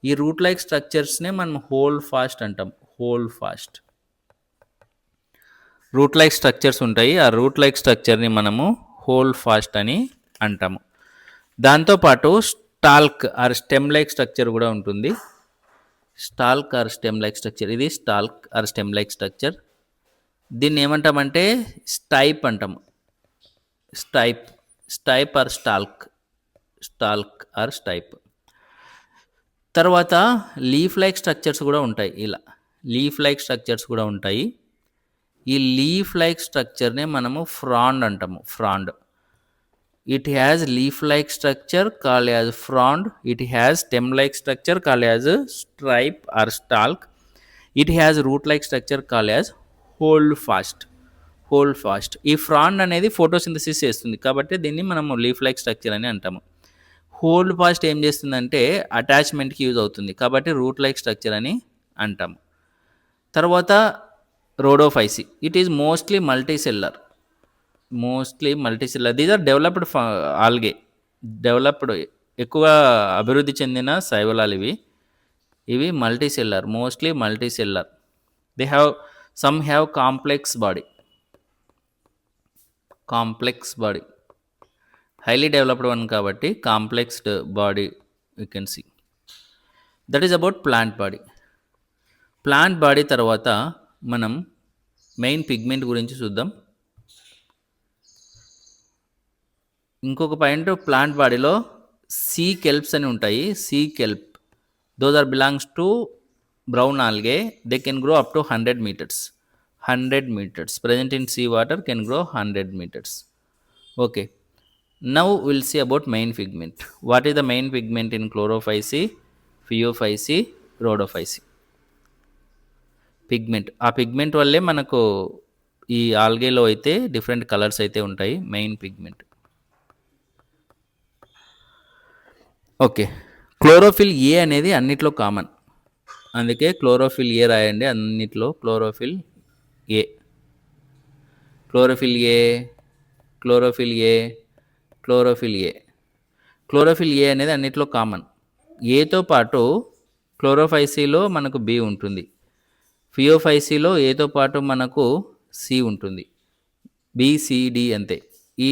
ఈ రూట్ లైక్ స్ట్రక్చర్స్నే మనం హోల్డ్ ఫాస్ట్ అంటాం. రూట్ లైక్ స్ట్రక్చర్స్ ఉంటాయి, ఆ రూట్ లైక్ స్ట్రక్చర్ని మనము హోల్డ్ ఫాస్ట్ అని అంటాము. దాంతోపాటు స్టాల్క్ ఆర్ స్టెమ్ లైక్ స్ట్రక్చర్ కూడా ఉంటుంది. ఇది స్టాల్క్ ఆర్ స్టెమ్ లైక్ స్ట్రక్చర్. దీన్ని ఏమంటామంటే స్టైప్ అంటాము. స్టైప్ ఆర్ స్టైప్. తర్వాత లీఫ్ లైక్ స్ట్రక్చర్స్ కూడా ఉంటాయి. ఈ లీఫ్ లైక్ స్ట్రక్చర్నే మనము ఫ్రాండ్ అంటాము. It has leaf like structure called as frond. It has stem like structure called as stripe or stalk. It has root like structure called as holdfast. ఈ frond అనేది photosynthesis చేస్తుంది కాబట్టి దీన్ని మనము leaf like structure అని అంటాము. Hold fast ఏం చేస్తుందంటే అటాచ్మెంట్కి యూజ్ అవుతుంది కాబట్టి రూట్ లైక్ స్ట్రక్చర్ అని అంటాము. తర్వాత Rhodophyceae, it is mostly multicellular. Mostly multicellular. These are developed algae. Developed ఎక్కువ అభివృద్ధి చెందిన శైవలాలు ఇవి. ఇవి multicellular, mostly multicellular. They have some have complex body, highly developed one కాబట్టి complexed body you can see. That is about plant body. Plant body తర్వాత మనం main pigment గురించి చూద్దాం. ఇంకొక పాయింట్, ప్లాంట్ బాడీలో సీ కెల్ప్స్ అని ఉంటాయి. Sea kelp, those are belongs to brown algae. They can grow up to 100 meters. 100 meters present in sea water can grow 100 meters. Okay, now we'll see about main pigment. What is the main pigment in chlorophyce, phaeophyce, rhodophyce? Pigment. ఆ pigment వల్లే మనకు ఈ ఆల్గేలో అయితే different colours అయితే ఉంటాయి. Main pigment. Okay, chlorophyll ఏ అనేది అన్నిట్లో common, అందుకే క్లోరోఫిల్ ఏ రాయండి అన్నిట్లో. క్లోరోఫిల్ ఏ, క్లోరోఫిల్ ఏ, క్లోరోఫిల్ ఏ, క్లోరోఫిల్ ఏ. క్లోరోఫిల్ ఏ అనేది అన్నిట్లో కామన్. ఏతో పాటు క్లోరోఫైసీలో మనకు బి ఉంటుంది, ఫియోఫైసీలో ఏతో పాటు మనకు సి ఉంటుంది, బిసిడి అంతే. ఈ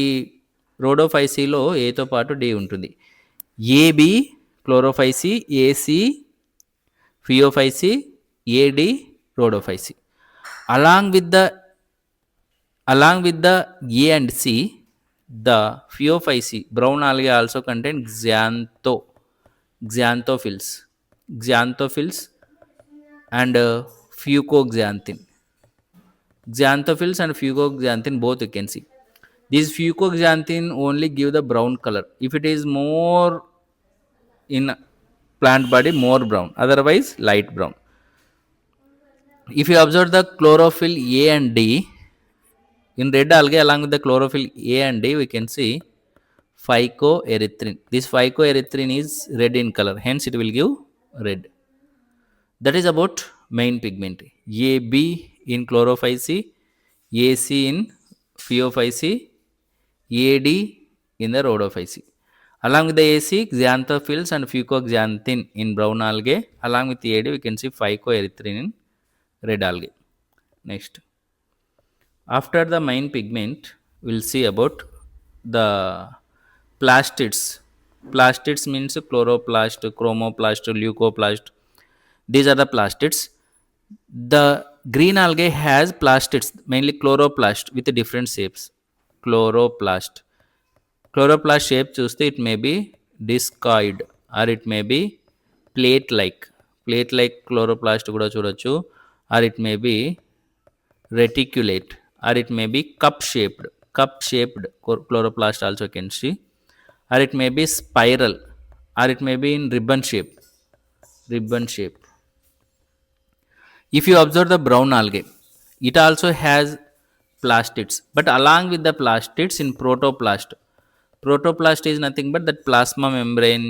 రోడోఫైసీలో ఏతో పాటు డి ఉంటుంది. A B Chlorophyceae, A C Phaeophyceae, A D Rhodophyceae. Along with the A and C, the Phaeophyce brown algae also contain xanthophylls and fucoxanthin. Xanthophylls and fucoxanthin both you can see. This fucoxanthin only give the brown color. If it is more in plant body, more brown, otherwise light brown. If you observe the chlorophyll A and D in red algae, along with the chlorophyll A and D, we can see phycoerythrin. This phycoerythrin is red in color, hence it will give red. That is about main pigment. AB in chlorophyce, AC in phaeophyce, AD in the rhodophyce. Along with the AC, xanthophylls and fucoxanthin in brown algae. Along with the AD, we can see phycoerythrin in red algae. Next, after the main pigment, we'll see about the plastids. Plastids means chloroplast, chromoplast, leucoplast. These are the plastids. The green algae has plastids, mainly chloroplast with different shapes. Chloroplast shape చూస్తే it may be discoid or it may be plate like chloroplast కూడా చూడొచ్చు, or it may be reticulate, or it may be cup shaped chloroplast also can see, or it may be spiral, or it may be in ribbon shape. If you observe the brown algae, it also has plastids, but along with the plastids in protoplast is nothing but that plasma membrane,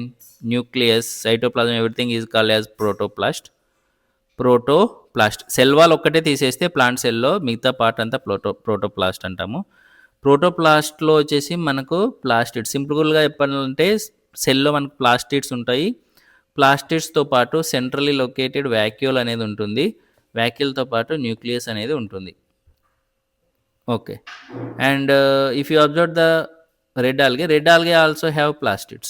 nucleus, cytoplasm, everything is called as protoplast. Cell wall ఒక్కటే తీసేస్తే plant సెల్లో మిగతా part అంతా protoplast అంటాము. ప్రోటోప్లాస్ట్లో వచ్చేసి మనకు plastids, సింపుల్గా చెప్పాలంటే సెల్లో మనకు ప్లాస్టిడ్స్ ఉంటాయి. ప్లాస్టిడ్స్తో పాటు సెంట్రల్లీ లొకేటెడ్ వ్యాక్యూల్ అనేది ఉంటుంది. వ్యాక్యూల్తో పాటు న్యూక్లియస్ అనేది ఉంటుంది. Okay, and if you observe the red algae also have plastids,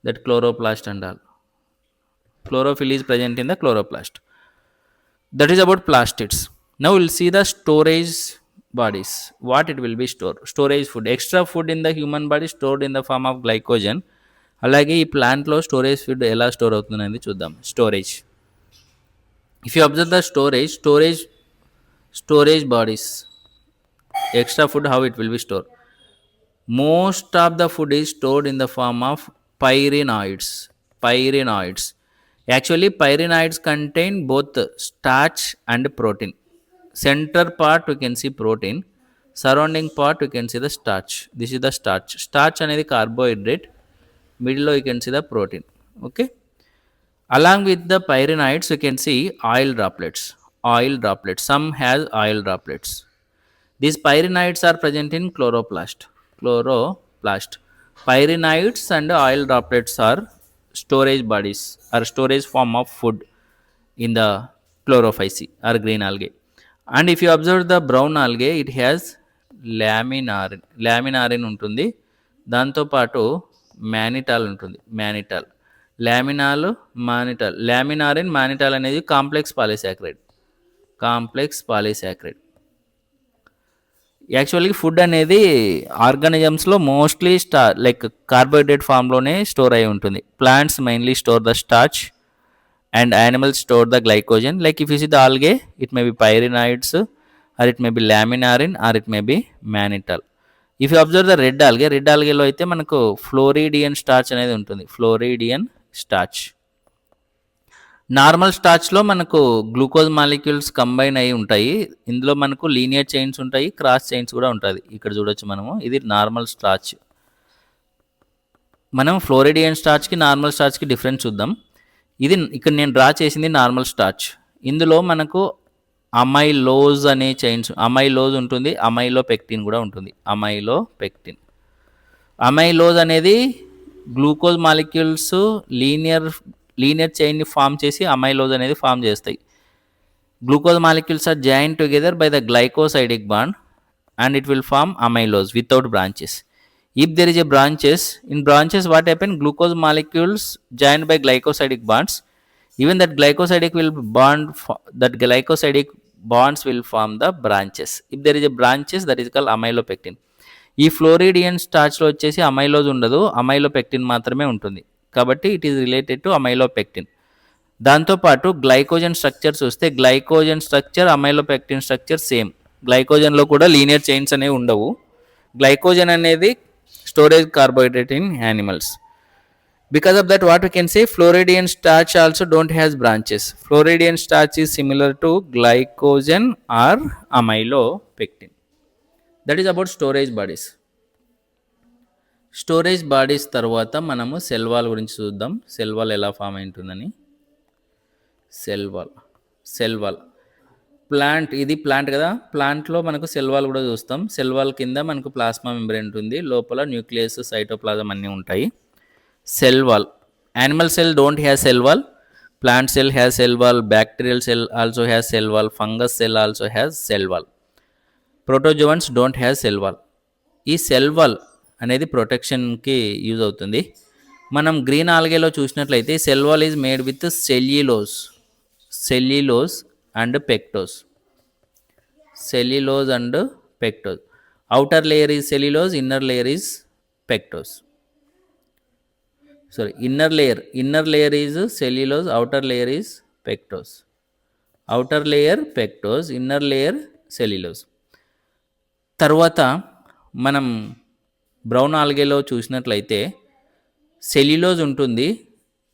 that chloroplast and all. Chlorophyll is present in the chloroplast. That is about plastids. Now we'll see the storage bodies. What it will be storage food, extra food in the human body stored in the form of glycogen. అలాగే ఈ ప్లాంట్లో storage food ఎలా store అవుతుందనేది చూద్దాం. Storage, if you observe the storage bodies, extra food, how it will be stored. Most of the food is stored in the form of pyrenoids. Actually, pyrenoids contain both starch and protein. Center part we can see protein, surrounding part we can see the starch. This is the starch అనేది carbohydrate, middle you can see the protein. Okay, along with the pyrenoids you can see oil droplets. Some has oil droplets. These pyrenids are present in chloroplast. Pyrenids and oil droplets are storage bodies or storage form of food in the chlorophyce or green algae. And if you observe the brown algae, it has laminarin ఉంటుంది. దాంతోపాటు మానిటాల్ ఉంటుంది. Laminarin మానిటాల్ అనేది complex పాలీసాక్రైడ్. యాక్చువల్గా food అనేది ఆర్గానిజమ్స్లో mostly like carbohydrate ఫామ్లోనే store అయి ఉంటుంది. Plants mainly store the starch and animals store the glycogen. Like if you see the algae, it may be pyrenids or it may be laminarin or it may be mannitol. If you observe the red ఆల్గేలో అయితే మనకు floridean starch అనేది ఉంటుంది. Normal స్టార్చ్లో మనకు glucose molecules combine అయి ఉంటాయి. ఇందులో మనకు లీనియర్ చైన్స్ ఉంటాయి, క్రాస్ చైన్స్ కూడా ఉంటుంది. ఇక్కడ చూడొచ్చు మనము, ఇది నార్మల్ స్టార్చ్. మనం ఫ్లోరిడియన్ స్టార్చ్కి నార్మల్ స్టార్చ్కి డిఫరెన్స్ చూద్దాం. ఇది ఇక్కడ నేను డ్రా చేసింది నార్మల్ స్టార్చ్. ఇందులో మనకు అమైలోజ్ అనే చైన్స్, అమైలోజ్ ఉంటుంది, అమైలో పెక్టిన్ కూడా ఉంటుంది. అమైలోజ్ అనేది గ్లూకోజ్ మాలిక్యూల్స్ లీనియర్ చైన్ని ఫామ్ చేసి అమైలోజ్ అనేది ఫామ్ చేస్తాయి. Glucose molecules are join together by the glycosidic bond and it will form amylose without branches. If there is a in branches what happen, glucose molecules joined by glycosidic bonds, even that glycosidic bonds will form the branches. If there is a branches, that is called amylopectin. ఈ floridean స్టార్చ్లో వచ్చేసి amylose ఉండదు, amylopectin మాత్రమే ఉంటుంది. కాబట్టి it is related to amylopectin. దాంతోపాటు glycogen structure చూస్తే glycogen structure amylopectin structure same. గ్లైకోజన్లో కూడా లీనియర్ చైన్స్ అనేవి ఉండవు. గ్లైకోజన్ అనేది storage carbohydrate in animals. Because of that, what we can say, Floridian starch also don't has branches. Floridian starch is similar to glycogen or amylopectin. That is about storage bodies. Storage bodies తర్వాత మనము cell wall గురించి చూద్దాం. Cell wall ఎలా form అయింటుందని. Cell wall plant, ఇది plant కదా, ప్లాంట్లో మనకు cell wall కూడా చూస్తాం. సెల్ వాల్ కింద మనకు ప్లాస్మా మెంబ్రేన్ ఉంటుంది, లోపల న్యూక్లియస్, సైటోప్లాజం అన్నీ ఉంటాయి. Cell wall, animal cell don't have cell wall, plant cell has cell wall, bacterial cell also has cell wall, fungus cell also has cell wall, protozoans don't have cell wall. ఈ cell wall అనేది ప్రొటెక్షన్కి use అవుతుంది. మనం green ఆల్గేలో చూసినట్లయితే cell wall is made with cellulose and pectose. outer layer is cellulose, inner layer is pectose. Inner layer is cellulose, outer layer is pectose. Inner layer cellulose. తర్వాత మనం brown ఆల్గేలో చూసినట్లయితే cellulose ఉంటుంది,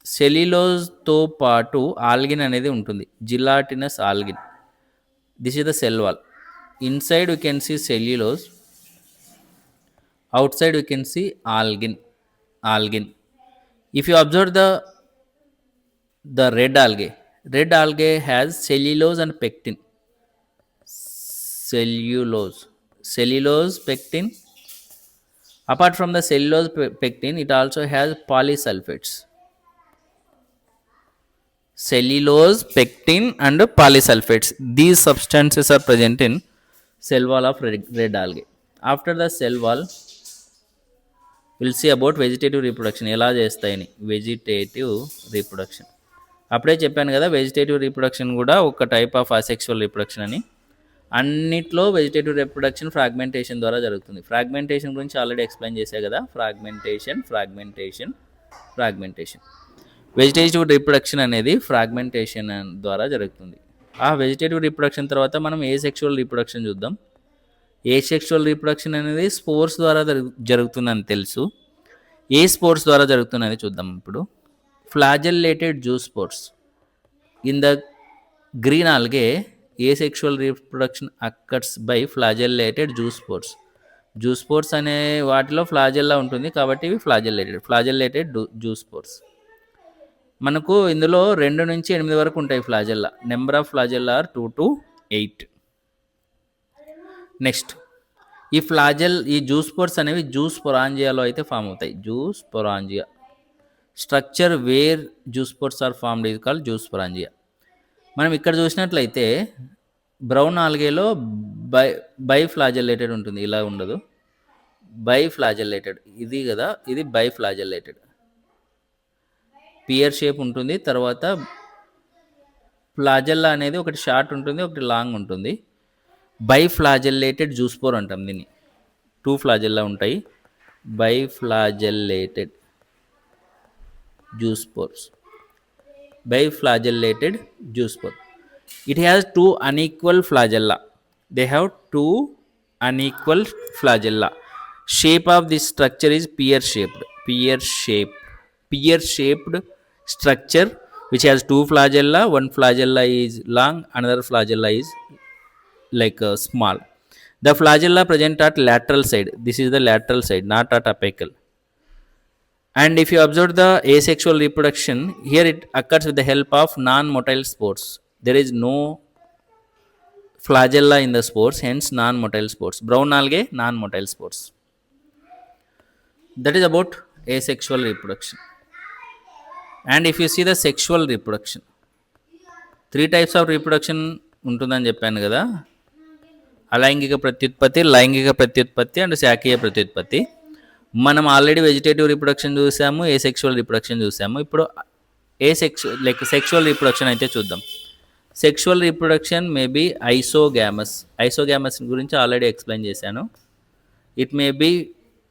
సెల్యులోజ్తో పాటు algin అనేది ఉంటుంది, gelatinous algin. This is the cell wall. Inside you can see cellulose, outside we can see algin. If you observe the red algae has cellulose and pectin. Cellulose, pectin. Apart from the cellulose pectin, it also has polysulfates. Cellulose, pectin and polysulfates, these substances are present in cell wall of red algae. After the cell wall, we'll see about vegetative reproduction ఎలా చేస్తాయని. అప్పుడే చెప్పాను కదా, vegetative reproduction కూడా ఒక type of asexual reproduction అని. అన్నిట్లో vegetative reproduction fragmentation ద్వారా జరుగుతుంది. ఫ్రాగ్మెంటేషన్ గురించి ఆల్రెడీ ఎక్స్ప్లెయిన్ చేశా కదా, ఫ్రాగ్మెంటేషన్. వెజిటేటివ్ రీప్రొడక్షన్ అనేది ఫ్రాగ్మెంటేషన్ ద్వారా జరుగుతుంది. ఆ వెజిటేటివ్ రీప్రొడక్షన్ తర్వాత మనం ఏసెక్షువల్ రీప్రొడక్షన్ చూద్దాం. ఏసెక్షువల్ రీప్రొడక్షన్ అనేది స్పోర్స్ ద్వారా జరుగుతుందని తెలుసు. ఏ స్పోర్స్ ద్వారా జరుగుతుందని చూద్దాం ఇప్పుడు. Flagellated zoospores. In the green algae asexual reproduction occurs by flagellated zoospores అనే వాటిలో ఫ్లాజెల్లా ఉంటుంది కాబట్టి ఇవి ఫ్లాజెల్లేటెడ్ జ్యూస్ స్పోర్స్. మనకు ఇందులో 2 నుంచి 8 వరకు ఉంటాయి flagella. Number of flagella are 2 to 8. Next ఈ జ్యూస్ పోర్స్ అనేవి జ్యూస్ పొరాంజియాలో అయితే ఫామ్ అవుతాయి. Zoosporangia structure where zoospores are formed is called zoosporangia. మనం ఇక్కడ చూసినట్లయితే బ్రౌన్ ఆల్గేలో బైఫ్లాజెల్లేటెడ్ ఉంటుంది, ఇలా ఉండదు. బైఫ్లాజెల్లేటెడ్ ఇది కదా, ఇది బైఫ్లాజెల్లేటెడ్ పియర్ షేప్ ఉంటుంది. తర్వాత ఫ్లాజెల్లా అనేది ఒకటి షార్ట్ ఉంటుంది, ఒకటి లాంగ్ ఉంటుంది. బైఫ్లాజెల్లేటెడ్ జ్యూస్ పోర్ అంటాం దీన్ని. 2 ఫ్లాజెల్లా ఉంటాయి. Biflagellated zoospores. Biflagellated juice pore. It has 2 unequal flagella. They have 2 unequal flagella. Shape of this structure is pear-shaped. Pear-shaped structure which has 2 flagella. One flagella is long, another flagella is like small. The flagella present at lateral side. This is the lateral side, not at apical. And if you observe the asexual reproduction, here it occurs with the help of non-motile spores. There is no flagella in the spores, hence non-motile spores. Brown algae, non-motile spores. That is about asexual reproduction. And if you see the sexual reproduction, 3 types of reproduction ఉంటుందని చెప్పాను కదా. అలైంగిక ప్రత్యుత్పత్తి, లైంగిక ప్రత్యుత్పత్తి and శాఖీయ ప్రత్యుత్పత్తి. మనం already vegetative reproduction చూసాము, ఏసెక్షువల్ రిప్రొడక్షన్ చూసాము. ఇప్పుడు సెక్షువల్ రిప్రొడక్షన్ అయితే చూద్దాం. Sexual reproduction may be isogamous. Isogamous గురించి ఆల్రెడీ ఎక్స్ప్లెయిన్ చేశాను. It may be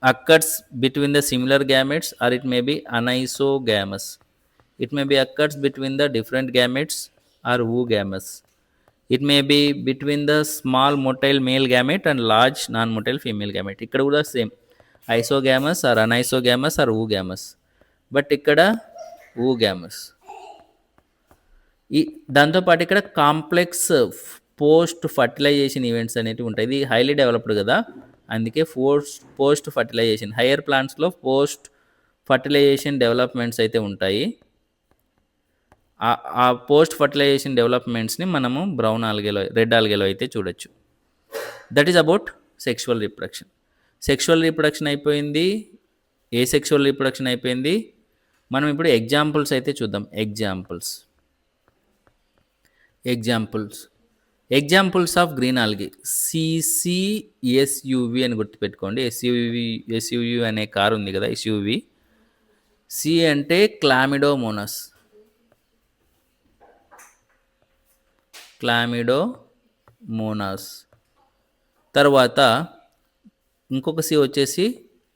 occurs between the similar gametes or it may be anisogamous. It may be occurs between the different gametes or oogamous. It may be between the small motile male gamete and large non-motile female gamete. ఇక్కడ కూడా same isogamous or anisogamous or oogamous. But ఇక్కడ oogamous. దాంతోపాటు ఇక్కడ complex post fertilisation events అనేవి ఉంటాయి. ఇది highly developed కదా, అందుకే పోస్ట్ ఫర్టిలైజేషన్ హయ్యర్ ప్లాంట్స్లో పోస్ట్ ఫర్టిలైజేషన్ డెవలప్మెంట్స్ అయితే ఉంటాయి. ఆ పోస్ట్ ఫర్టిలైజేషన్ డెవలప్మెంట్స్ని మనము బ్రౌన్ ఆల్గేలో, రెడ్ ఆల్గేలో అయితే చూడొచ్చు. That is about sexual reproduction. Sexual reproduction అయిపోయింది, ఏసెక్షువల్ రీప్రొడక్షన్ అయిపోయింది. మనం ఇప్పుడు ఎగ్జాంపుల్స్ అయితే చూద్దాం. Examples of green algae. CCSUV అని గుర్తుపెట్టుకోండి. ఎస్యూవి అనే కారు ఉంది కదా, ఎస్యూవి. సి అంటే క్లామిడోమోనాస్. తర్వాత ఇంకొక సి వచ్చేసి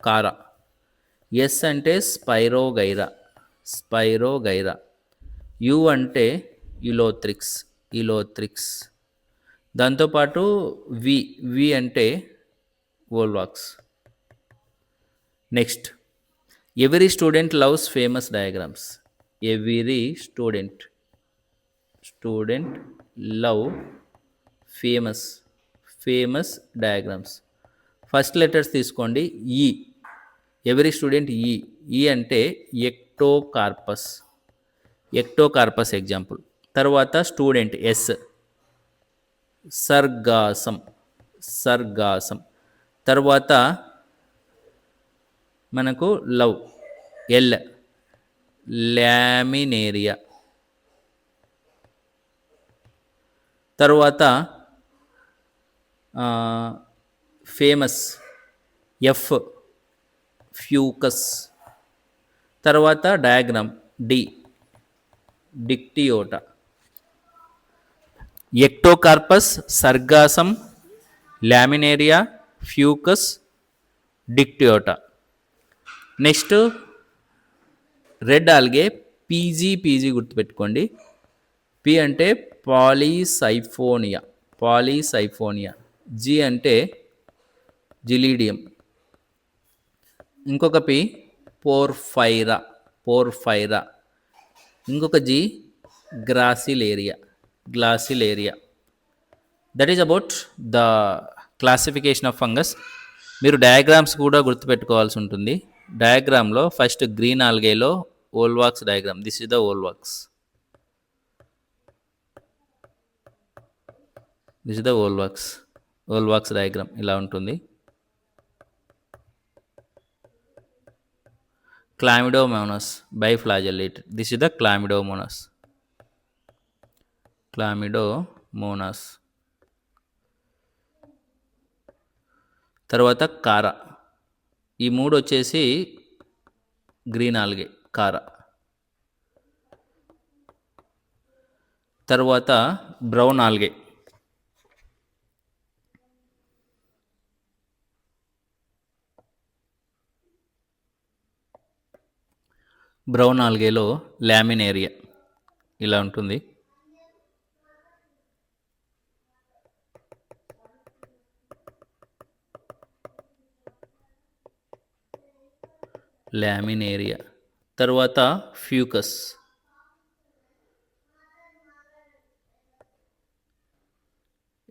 కారా. ఎస్ అంటే స్పైరోగైరా. యు అంటే ఇలోథ్రిక్స్. దాంతోపాటు వి అంటే Volvox. Next, every student loves famous diagrams. Every student love famous diagrams. First letters తీసుకోండి. ఈ ఎవరీ స్టూడెంట్ ఈ అంటే ఎక్టోకార్పస్ ఎగ్జాంపుల్. తర్వాత స్టూడెంట్ ఎస్, సర్గాసం. తర్వాత మనకు లవ్ ఎల్, లామినేరియా. తర్వాత ఫేమస్ ఎఫ్, ఫ్యూకస్. తర్వాత diagram Dictyota. Ectocarpus, Sargassum, Laminaria, Fucus, Dictyota. Next red algae PG గుర్తుపెట్టుకోండి. P అంటే పాలీసైఫోనియా. జి అంటే జిలీడియం. ఇంకొక పి పోర్ఫైరా. ఇంకొక G Gracilaria. That is about the classification of fungus. మీరు diagrams కూడా గుర్తుపెట్టుకోవాల్సి ఉంటుంది. డయాగ్రామ్లో ఫస్ట్ గ్రీన్ ఆల్గేలో Volvox diagram. This is the Volvox. Volvox diagram ఇలా ఉంటుంది. Chlamydomonas biflagellated. This is the Chlamydomonas. తర్వాత కారా. ఈ 3 వచ్చేసి గ్రీన్ ఆల్గే కారా. తర్వాత బ్రౌన్ ఆల్గే. బ్రౌన్ ఆల్గేలో లామినేరియా ఇలా ఉంటుంది. లామినేరియా. తర్వాత ఫ్యూకస్.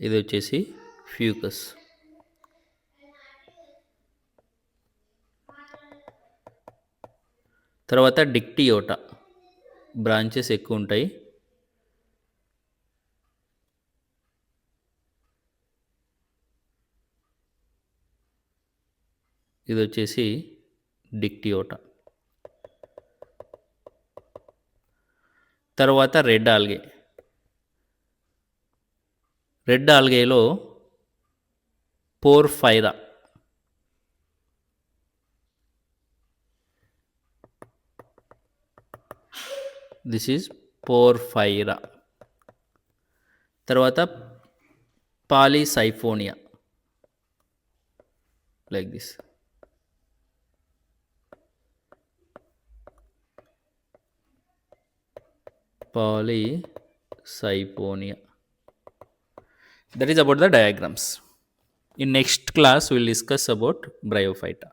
ఇది వచ్చేసి ఫ్యూకస్. తర్వాత డిక్టియోటా. బ్రాంచెస్ ఎక్కువ ఉంటాయి. ఇది వచ్చేసి డిక్టియోటా. తర్వాత రెడ్ ఆల్గే. రెడ్ ఆల్గేలో పోర్ఫైరా. This is Porphyra. తర్వాత Polysiphonia like this. Polysiphonia. That is about the diagrams. In next class we will discuss about Bryophyta.